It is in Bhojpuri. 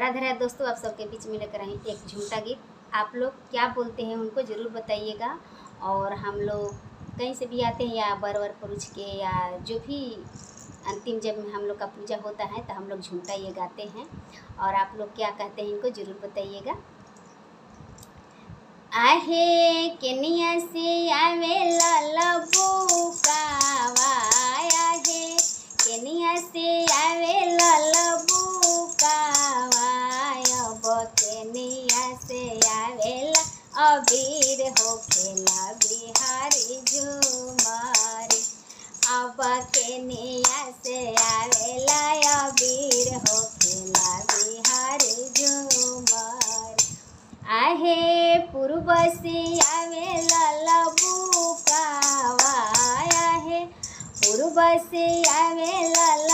राधे राधे दोस्तों, आप सबके बीच में लेकर आए एक झूठा गीत। आप लोग क्या बोलते हैं उनको ज़रूर बताइएगा। और हम लोग कहीं से भी आते हैं या बर पुरुष के या जो भी अंतिम जब हम लोग का पूजा होता है तो हम लोग झूठा ये गाते हैं। और आप लोग क्या कहते हैं इनको ज़रूर बताइएगा। आहे केनिया से आवे ललबुकावा, आहे केनिया से आवे ललबुकावा, अब केनिया से आवेला अबीर होखेला बिहारी झुमारी, अब केनिया से आवेला अबीर होखेला बिहारी झुमारी। आहे पूर्व से आवे ललबुकावा, आहे पूर्व से आवे लल